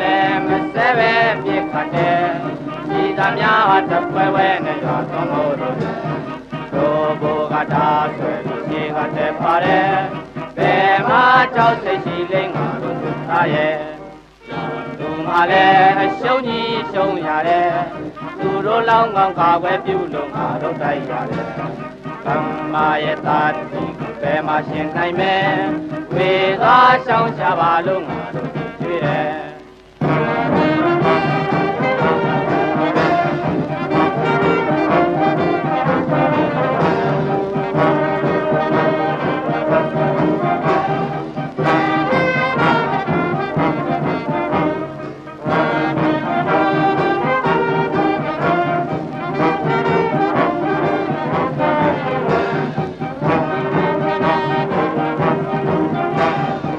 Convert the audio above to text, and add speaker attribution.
Speaker 1: လည်းမစဲပဲပြစ်ခတ်တယ်ဒီသားများတပွဲဝဲနဲ့ရွာသွန်းမို့လို့တို့ဘိုးကတားဆွဲပြီးခြေကတက်ပါတယ်ဘယ်မှာကြောက်စိတ်ရှိလိမ့်ငါတို့သူသားရဲ့သူမှလည်းအရှုံးကြီးရှုံးရတယ်သူတို့လောင်းကောင်းကာကွယ်ပြုလို့ငါတို့တိုက်ရတယ်ကမ္မာရဲ့သားတိဘယ်မှာရှင်နိုင်မယ်ဝေသာရှောင်းချပါလို့ငါတို့ကြွေးတယ်